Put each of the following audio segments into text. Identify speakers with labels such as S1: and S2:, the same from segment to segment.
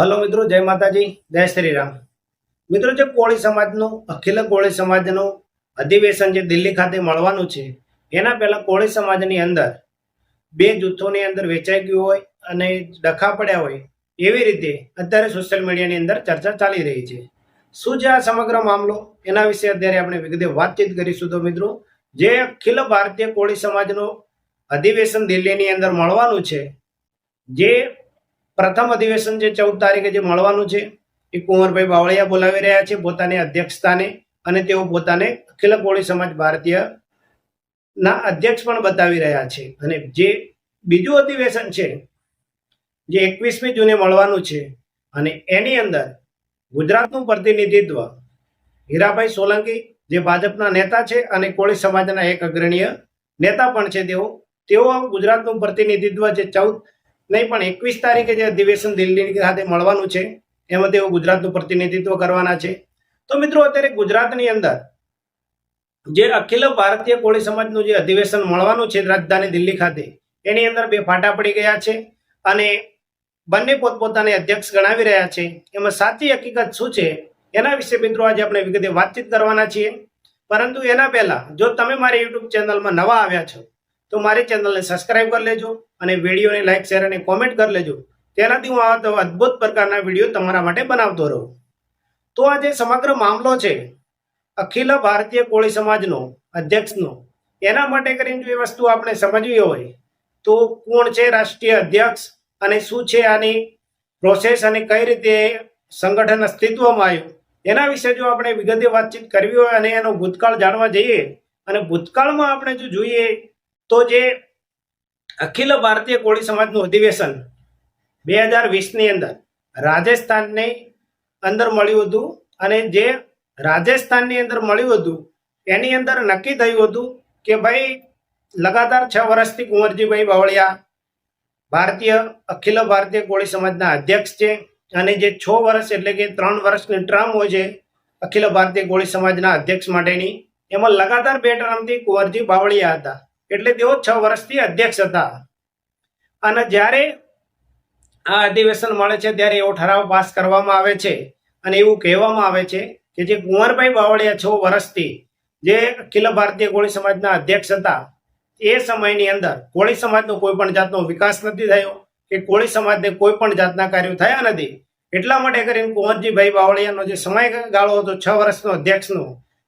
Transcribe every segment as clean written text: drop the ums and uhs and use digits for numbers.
S1: Hello મિત્રો, જય માતાજી, જય શ્રી રામ. મિત્રો, જે કોળી સમાજનું અખિલ કોળી સમાજનું અધિવેશન જે દિલ્હી ખાતે મળવાનું છે, એના પહેલા કોળી સમાજની અંદર બે જૂથોની અંદર વેચાઈ ગયું હોય અને ડખા પડ્યા હોય એવી રીતે અત્યારે સોશિયલ મીડિયાની અંદર ચર્ચા ચાલી રહી છે. શું છે આ સમગ્ર મામલો, એના વિશે અત્યારે આપણે વિગતે વાતચીત કરીશું. તો મિત્રો, જે અખિલ ભારતીય કોળી સમાજનું અધિવેશન દિલ્હીની અંદર મળવાનું છે, જે પ્રથમ અધિવેશન જે 14 તારીખે જે મળવાનું છે, એ કુંવરભાઈ બાવળિયા બોલાવી રહ્યા છે પોતાની અધ્યક્ષસ્થાને, અને તેઓ પોતાને અખિલ કોળી સમાજ ભારતીય ના અધ્યક્ષ પણ બતાવી રહ્યા છે. અને જે બીજું અધિવેશન છે જે 21મી જૂને મળવાનું છે, અને એની અંદર ગુજરાતનું પ્રતિનિધિત્વ હીરાભાઈ સોલંકી જે ભાજપના નેતા છે અને કોળી સમાજના એક અગ્રણીય નેતા પણ છે, તેઓ ગુજરાતનું પ્રતિનિધિત્વ જે 14 નહીં પણ 21 તારીખે જે અધિવેશન દિલ્હી ખાતે મળવાનું છે એમાં તેઓ ગુજરાતનું પ્રતિનિધિત્વ કરવાના છે. તો મિત્રો, અત્યારે ગુજરાતની અંદર જે અખિલ ભારતીય કોળી સમાજનું જે અધિવેશન મળવાનું છે રાજધાની દિલ્હી ખાતે, એની અંદર બે ફાટા પડી ગયા છે અને બંને પોતપોતાને અધ્યક્ષ ગણાવી રહ્યા છે. એમાં સાચી હકીકત શું છે એના વિશે મિત્રો આજે આપણે વિગતે વાતચીત કરવાના છીએ. પરંતુ એના પહેલા, જો તમે મારી યુટ્યુબ ચેનલમાં નવા આવ્યા છો તો મારી ચેનલને સબસ્ક્રાઇબ કરી લેજો અને વિડીયોને લાઈક, શેર અને કોમેન્ટ કરી લેજો. તેનાથી હું આવા અદ્ભુત પ્રકારના વિડીયો તમારા માટે બનાવતો રહું. તો આ જે સમગ્ર મામલો છે અખિલ ભારતીય કોળી સમાજનો અધ્યક્ષનો, એના માટે કરીને જો એ વસ્તુ આપણે સમજવી હોય તો કોણ છે રાષ્ટ્રીય અધ્યક્ષ અને શું છે આની પ્રોસેસ અને કઈ રીતે સંગઠન અસ્તિત્વમાં આવ્યું, એના વિશે જો આપણે વિગતે વાતચીત કરવી હોય અને એનો ભૂતકાળ જાણવા જઈએ, અને ભૂતકાળમાં આપણે જો જોઈએ તો જે અખિલ ભારતીય કોળી સમાજનું અધિવેશન 2020ની અંદર રાજસ્થાનની અંદર મળ્યું હતું, અને જે રાજસ્થાનની અંદર મળ્યું હતું એની અંદર નક્કી થયું હતું કે ભાઈ લગાતાર 6 વર્ષથી કુંવરજીભાઈ બાવળિયા અખિલ ભારતીય કોળી સમાજના અધ્યક્ષ છે, અને જે 6 વર્ષ એટલે કે 3 વર્ષની ટર્મ હોય છે અખિલ ભારતીય કોળી સમાજના અધ્યક્ષ માટેની, એમાં લગાતાર 2 ટર્મથી કુંવરજી બાવળિયા હતા, એટલે તેઓ 6 વર્ષથી અધ્યક્ષ હતા. અને જ્યારે આ અધિવેશન મળે છે ત્યારે એવો ઠરાવ પાસ કરવામાં આવે છે અને એવું કહેવામાં આવે છે કે જે કુંવરભાઈ બાવળિયા 6 વર્ષથી જે અખિલ ભારતીય કોળી સમાજના અધ્યક્ષ હતા, એ સમયની અંદર કોળી સમાજનો કોઈ પણ જાતનો વિકાસ નથી થયો કે કોળી સમાજને કોઈ પણ જાતના કાર્યો થયા નથી. એટલા માટે કરીને કુંવરજીભાઈ બાવળિયાનો જે સમયગાળો હતો 6 વર્ષનો અધ્યક્ષનો,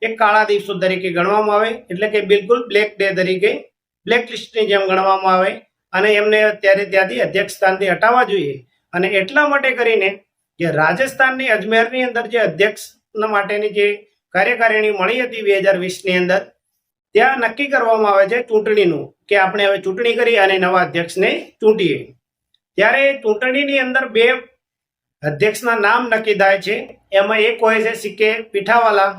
S1: એક કાળા દિવસો તરીકે ગણવામાં આવે, એટલે કે બિલકુલ બ્લેક ડે તરીકે, બ્લેક લિસ્ટની જેમ ગણવામાં આવે, અને એમને અત્યારે ત્યાંથી અધ્યક્ષ સ્થાનથી હટાવવા જોઈએ. અને એટલા માટે કરીને કે રાજસ્થાનની અજમેરની અંદર જે અધ્યક્ષ માટેની જે કાર્યકારિણી મળી હતી 2020ની અંદર, ત્યાં નક્કી કરવામાં આવે છે ચૂંટણીનું કે આપણે હવે ચૂંટણી કરી અને નવા અધ્યક્ષને ચૂંટીએ. ત્યારે ચૂંટણીની અંદર 2 અધ્યક્ષના નામ નક્કી થાય છે. એમાં એક હોય છે સીકે પીઠાવાલા,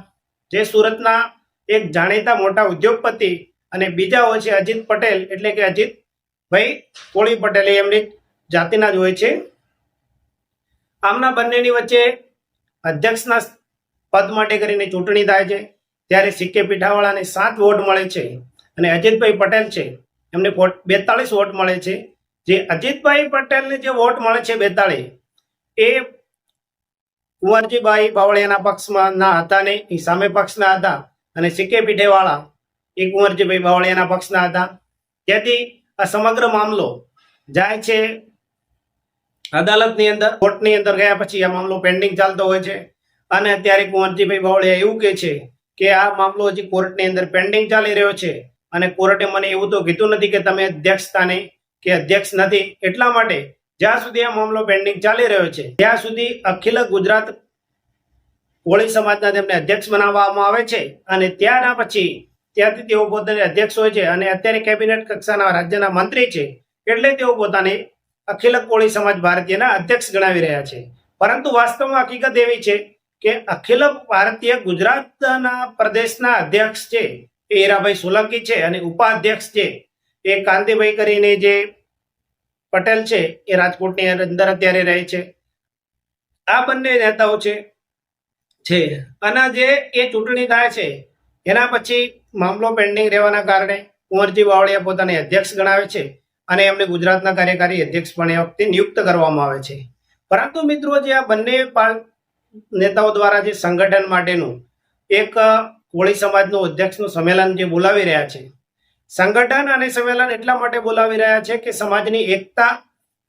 S1: જે સુરતના એક જાણીતા મોટા ઉદ્યોગપતિ, અને બીજા હોય છે અજીત પટેલ, એટલે કે અજીતભાઈ કોળી પટેલ, એમની જાતિના જ હોય છે. આમના બંનેની વચ્ચે અધ્યક્ષના પદ માટે કરીને ચૂંટણી થાય છે. ત્યારે સીકે પીઠાવાળાને 7 વોટ મળે છે અને અજીતભાઈ પટેલ છે એમને 42 વોટ મળે છે. જે અજીતભાઈ પટેલને જે વોટ મળે છે 42, એ કુંવરજીભાઈ બાવળિયાના પક્ષમાં ના હતા ને, એ સામે પક્ષના હતા, અને સીકે પીઠેવાળા એ કુંવરજીભાઈ બાવળિયાના પક્ષના હતા. તેથી આ સમગ્ર મામલો જાય છે અદાલતની અંદર. કોર્ટની અંદર ગયા પછી આ મામલો પેન્ડિંગ ચાલતો હોય છે, અને અત્યારે કુંવરજીભાઈ બાવળિયા એવું કહે છે કે આ મામલો હજી કોર્ટની અંદર પેન્ડિંગ ચાલી રહ્યો છે, અને કોર્ટે મને એવું તો કીધું નથી કે તમે અધ્યક્ષ સ્થાને કે અધ્યક્ષ નથી. એટલા માટે જ્યાં સુધી આ મામલો પેન્ડિંગ ચાલી રહ્યો છે ત્યાં સુધી અખિલ ગુજરાત કોળી સમાજના તેમને અધ્યક્ષ બનાવવામાં આવે છે, અને ત્યારના પછી ત્યાંથી તેઓ પોતાને અધ્યક્ષ હોય છે, અને અત્યારે કેબિનેટ કક્ષાના રાજ્યના મંત્રી છે, એટલે તેઓ પોતાને અખિલ કોળી સમાજ ભારતીયના અધ્યક્ષ ગણાવી રહ્યા છે. પરંતુ વાસ્તવમાં હકીકત એવી છે કે અખિલ ભારતીય ગુજરાતના પ્રદેશના અધ્યક્ષ છે એ હીરાભાઈ સોલંકી છે, અને ઉપાધ્યક્ષ છે એ કાંતિભાઈ કરીને જે પટેલ છે, એ રાજકોટની અંદર અત્યારે રહે છે. આ બંને નેતાઓ છે. અને જે એ ચૂંટણી થાય છે એના પછી મામલો પેન્ડિંગ રહેવાના કારણે કુંવરજી બાવળિયા પોતાને અધ્યક્ષ ગણાવે છે, અને એમને ગુજરાતના કાર્યકારી અધ્યક્ષ પણ એ વખતે નિયુક્ત કરવામાં આવે છે. પરંતુ મિત્રો જે આ બંને નેતાઓ દ્વારા જે સંગઠન માટેનું એક કોળી સમાજનું અધ્યક્ષનું સંમેલન જે બોલાવી રહ્યા છે, સંગઠન અને સંમેલન એટલા માટે બોલાવી રહ્યા છે કે સમાજની એકતા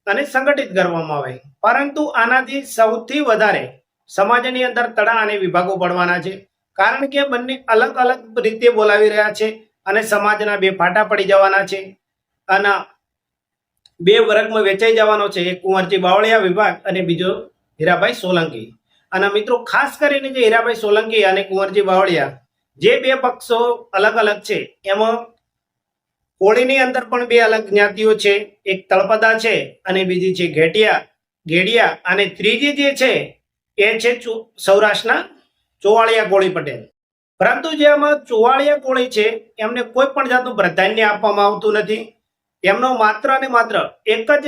S1: અને સંગઠિત કરવામાં આવે, પરંતુ આનાથી સૌથી વધારે સમાજની અંદર તડા અને વિભાગો પડવાના છે, કારણ કે બંને અલગ અલગ રીતે બોલાવી રહ્યા છે અને સમાજના બે ફાટા પડી જવાના છે અને બે વર્ગમાં વેચાઈ જવાનો છે, એક કુંવરજી બાવળિયા વિભાગ અને બીજો હીરાભાઈ સોલંકી. અને મિત્રો ખાસ કરીને જે હીરાભાઈ સોલંકી અને કુંવરજી બાવળિયા જે બે પક્ષો અલગ અલગ છે, એમાં કોળીની અંદર પણ બે અલગ જ્ઞાતિઓ છે, એક તળપદા છે અને બીજી છે ગેડિયા અને ત્રીજી જે છે એ છે સૌરાષ્ટ્રના ચોવાળિયા કોળી પટેલ. પરંતુ જે આમાં ચોવાળિયા કોળી છે એમને કોઈ પણ જાતનું પ્રાધાન્ય આપવામાં આવતું નથી. એમનો માત્ર ને માત્ર એક જ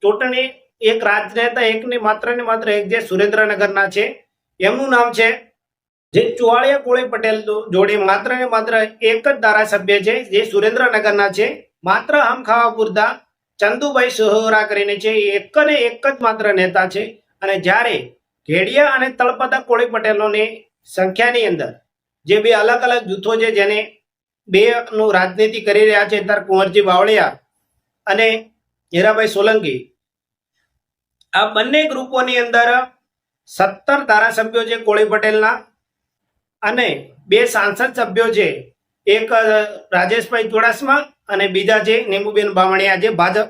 S1: ચૂંટણી, એક રાજનેતા, એકને માત્ર ને માત્ર એક જે સુરેન્દ્રનગરના છે એમનું નામ છે, જે ચોવાળિયા કોળી પટેલ જોડે માત્ર ને માત્ર એક જ ધારાસભ્ય છે જે સુરેન્દ્રનગરના છે, માત્ર આમ ખાવા પૂરતા ચંદુભાઈ સોહરા કરીને છે, એક ને એક જ માત્ર નેતા છે. અને જ્યારે ઘેડિયા અને તળપદા કોળી પટેલોની સંખ્યાની અંદર જે બે અલગ અલગ જૂથો છે જેને બે નું રાજનીતિ કરી રહ્યા છે, ત્યારે કુંવરજી બાવળિયા અને હીરાભાઈ સોલંકી, આ બંને ગ્રુપોની અંદર 17 ધારાસભ્યો છે કોળી પટેલના અને બે સાંસદ સભ્યો છે, એક રાજેશભાઈ ચુડાસમા અને બીજા છે નીમુબેન બામણિયા જે ભાજપ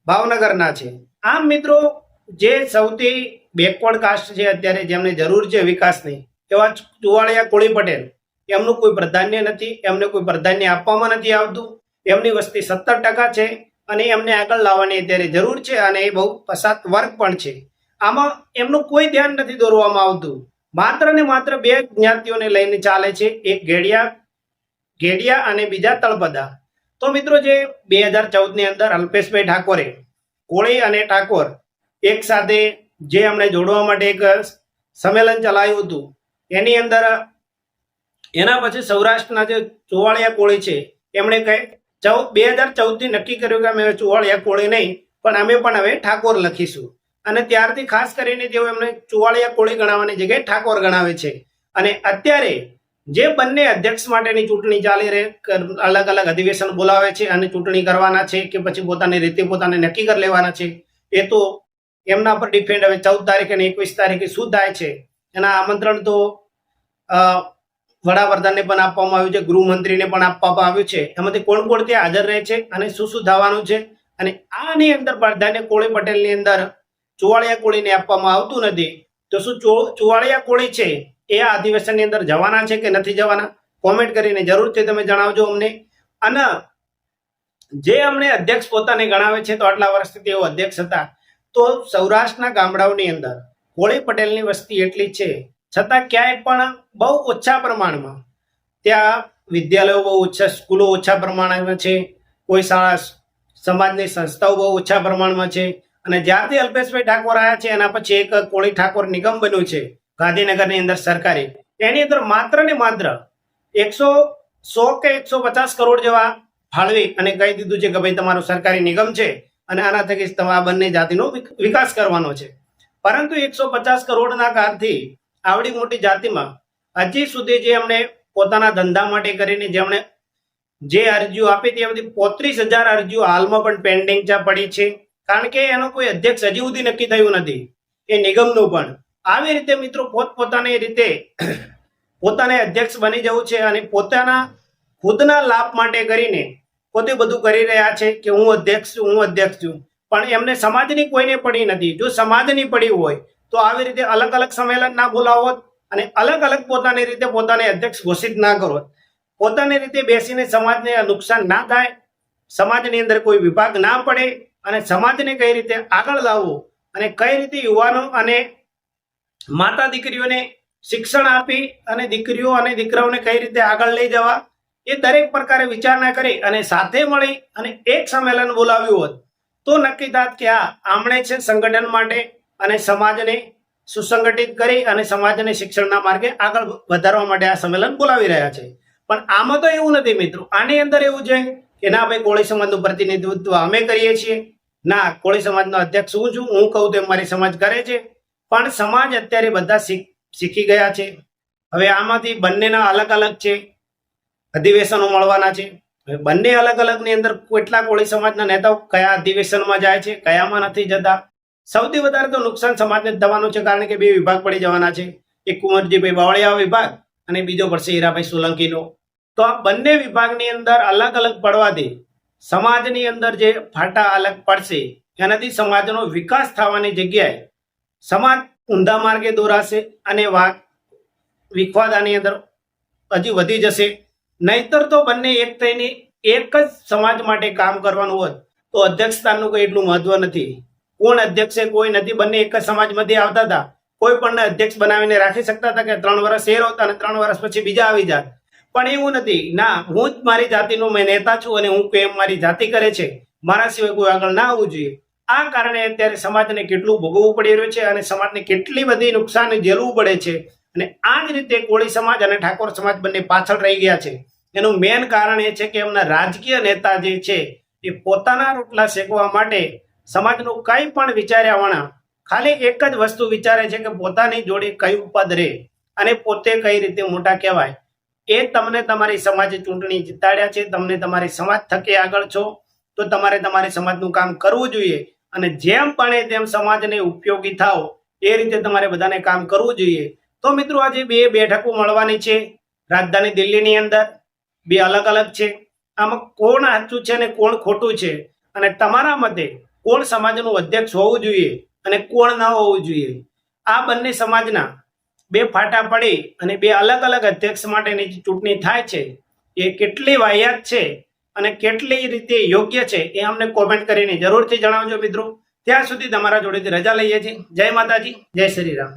S1: ભાવનગરના છે. આમ મિત્રો જે સૌથી બેકવર્ડ કાસ્ટ છે અત્યારે, જેમને જરૂર છે વિકાસની, એવા ચોવાળિયા કોળી પટેલ, એમનું કોઈ પ્રાધાન્ય નથી, એમને કોઈ પ્રાધાન્ય આપવામાં નથી આવતું. એમની વસ્તી 17% છે અને એમને આગળ લાવવાની અત્યારે જરૂર છે અને એ બહુ પછાત વર્ગ પણ છે. આમાં એમનું કોઈ ધ્યાન નથી દોરવામાં આવતું. માત્ર ને માત્ર બે જ્ઞાતિઓને લઈને ચાલે છે, એક ગેડિયા અને બીજા તળપદા. તો મિત્રો જે 2014 ની અંદર અલ્પેશભાઈ ઠાકોરે કોળી અને ઠાકોર એક સાથે જે એમણે જોડવા માટે એક સંમેલન ચલાવ્યું હતું, એની અંદર એના પછી સૌરાષ્ટ્રના જે ચોવાળિયા કોળી છે એમણે 2014 થી નક્કી કર્યું કે અમે ચોવાળિયા કોળી નહીં પણ અમે પણ હવે ઠાકોર લખીશું. અને ત્યારથી ખાસ કરીને તેઓ એમને ચોવાળિયા કોળી ગણાવવાની જગ્યાએ ઠાકોર ગણાવે છે. અને અત્યારે જે બંને અધ્યક્ષ માટેની ચૂંટણી ચાલી રહી, અલગ અલગ અધિવેશન બોલાવે છે અને ચૂંટણી કરવાના છે કે પછી પોતાની રીતે પોતાને નક્કી કરી લેવાના છે, એ તો એમના પર ડિપેન્ડ. હવે 14 તારીખે અને 21 તારીખે શું થાય છે, એના આમંત્રણ તો વડાપ્રધાનને પણ આપવામાં આવ્યું છે, ગૃહમંત્રીને પણ આપવામાં આવ્યું છે. એમાંથી કોણ કોણ ત્યાં હાજર રહે છે અને શું શું થવાનું છે. અને આની અંદર પ્રાધાન્ય કોળી પટેલની અંદર ચોવાળિયા કોળીને આપવામાં આવતું નથી. તો શું ચોવાળિયા કોળી છે એ આ અધિવેશનની અંદર જવાના છે કે નથી જવાના? કોમેન્ટ કરીને જરૂરથી તમે જણાવજો અમને. અને જે અમને અધ્યક્ષ પોતાને ગણાવે છે, તો આટલા વર્ષથી તેઓ અધ્યક્ષ હતા, તો સૌરાષ્ટ્રના ગામડાઓની અંદર કોળી પટેલની વસ્તી એટલી છે છતાં ક્યાંય પણ બહુ ઓછા પ્રમાણમાં ત્યાં વિદ્યાલયો બહુ ઓછા, સ્કૂલો ઓછા પ્રમાણમાં છે, કોઈ શાળા સમાજની સંસ્થાઓ બહુ ઓછા પ્રમાણમાં છે. અને જ્યારથી અલ્પેશભાઈ ઠાકોર આવ્યા છે એના પછી એક કોળી ઠાકોર નિગમ બન્યું છે ગાંધીનગરની અંદર સરકારી, એની અંદર માત્ર ને માત્ર 100 કે 150 કરોડ જેવા ફાળવી અને કહી દીધું છે કે ભાઈ તમારો સરકારી નિગમ છે અને આના થકી તમે આ બંને જાતિનો વિકાસ કરવાનો છે. પરંતુ 150 કરોડના કારથી આવડી મોટી જાતિમાં હજી સુધી જે એમણે પોતાના ધંધા માટે કરીને જેમણે જે અરજીઓ આપી તે બધી 35,000 અરજીઓ હાલમાં પણ પેન્ડિંગ પડી છે, કારણ કે એનો કોઈ અધ્યક્ષ હજી સુધી નક્કી થયું નથી, એ નિગમનું પણ. આવી રીતે મિત્રો પોતપોતાની રીતે પોતાને અધ્યક્ષ બની જવું છે અને પોતાના ખુદના લાભ માટે કરીને પોતે બધું કરી રહ્યા છે કે હું અધ્યક્ષ છું. પણ એમને સમાજની કોઈને પડી નથી. જો સમાજની પડી હોય તો આવી રીતે અલગ અલગ સંમેલન ના બોલાવો અને અલગ અલગ પોતાની રીતે પોતાને અધ્યક્ષ ઘોષિત ના કરો. પોતાની રીતે બેસીને સમાજને નુકસાન ના થાય, સમાજની અંદર કોઈ વિભાગ ના પડે અને સમાજને કઈ રીતે આગળ લાવવું અને કઈ રીતે યુવાનો અને માતા દીકરીઓને શિક્ષણ આપી અને દીકરીઓ અને દીકરાઓને કઈ રીતે આગળ લઈ જવા, એ દરેક પ્રકારે વિચારણા કરી અને સાથે મળી અને એક સંમેલન બોલાવ્યું હોત તો નક્કી થાત કે આમણે છે સંગઠન માટે અને સમાજને સુસંગઠિત કરી અને સમાજને શિક્ષણના માર્ગે આગળ વધારવા માટે આ સંમેલન બોલાવી રહ્યા છે. પણ આમાં તો એવું નથી મિત્રો. આની અંદર એવું છે કે ના ભાઈ કોળી સમાજનું પ્રતિનિધિત્વ અમે કરીએ છીએ ના, કોળી સમાજનો અધ્યક્ષ હું છું, હું કહું તેમ મારી સમાજ કરે છે. પણ સમાજ અત્યારે બધા શીખી ગયા છે. હવે આમાંથી બંનેના અલગ અલગ છે, અધિવેશનો મળવાના છે. હવે બંને અલગ અલગની અંદર કેટલા કોળી સમાજના નેતાઓ કયા અધિવેશનમાં જાય છે, કયામાં નથી જતા. સૌથી વધારે તો નુકસાન સમાજને જ થવાનું છે, કારણ કે બે વિભાગ પડી જવાના છે. એક કુંવરજીભાઈ બાવળિયા વિભાગ અને બીજો પડશે હીરાભાઈ સોલંકીનો. તો આ બંને વિભાગની અંદર અલગ અલગ પડવાથી સમાજની અંદર જે ફાટા અલગ પડશે એનાથી સમાજનો વિકાસ થવાની જગ્યાએ સમાજ ઊંધા માર્ગે દોરાશે અને વિખવાદાની અંદર હજી વધી જશે. નહીતર તો બંને એક થઈને એક જ સમાજ માટે કામ કરવાનું હોત તો અધ્યક્ષ સ્થાનનું કોઈ એટલું મહત્વ નથી. કોણ અધ્યક્ષ છે કોઈ નથી, બંને એક જ સમાજમાંથી આવતા હતા. કોઈ પણ અધ્યક્ષ બનાવીને રાખી શકતા હતા કે 3 વર્ષ એ હોતા અને 3 વર્ષ પછી બીજા આવી જાત. પણ એવું નથી. ના, હું જ મારી જાતિનો મેં નેતા છું અને હું કેમ મારી જાતિ કરે છે, મારા સિવાય કોઈ આગળ ના આવવું જોઈએ. આ કારણે અત્યારે સમાજને કેટલું ભોગવવું પડી રહ્યું છે અને સમાજને કેટલી બધી નુકસાન ઝેલવું પડે છે. અને આ જ રીતે કોળી સમાજ અને ઠાકોર સમાજ બંને પાછળ રહી ગયા છે. એનું મેન કારણ એ છે કે એમના રાજકીય નેતા જે છે એ પોતાના રોટલા શેકવા માટે સમાજનું કંઈ પણ વિચાર્યા વણા ખાલી એક જ વસ્તુ વિચારે છે કે પોતાની જોડે કયું પદ રહે અને પોતે કઈ રીતે મોટા કહેવાય. એ તમને તમારી સમાજે ચૂંટણી જીતાડ્યા છે, તમને તમારી સમાજ થકી આગળ છો તો તમારે તમારી સમાજનું કામ કરવું જોઈએ અને જેમ પણ તેમ સમાજને ઉપયોગી થાવ એ રીતે તમારે બધાને કામ કરવું જોઈએ. તો મિત્રો આજે બે બેઠકો મળવાની છે રાજધાની દિલ્હીની અંદર. બે અલગ અલગ છે. આમાં કોણ સાચું છે અને કોણ ખોટું છે અને તમારા મતે કોણ સમાજનું અધ્યક્ષ હોવું જોઈએ અને કોણ ન હોવું જોઈએ. આ બંને સમાજના બે ફાટા પડી અને બે અલગ અલગ અધ્યક્ષ માટેની ચૂંટણી થાય છે એ કેટલી વાહિયાત છે અને કેટલી રીતે યોગ્ય છે એ અમને કોમેન્ટ કરીને જરૂરથી જણાવજો મિત્રો. ત્યાં સુધી તમારા જોડેથી રજા લઈએ છીએ. જય માતાજી, જય શ્રી રામ.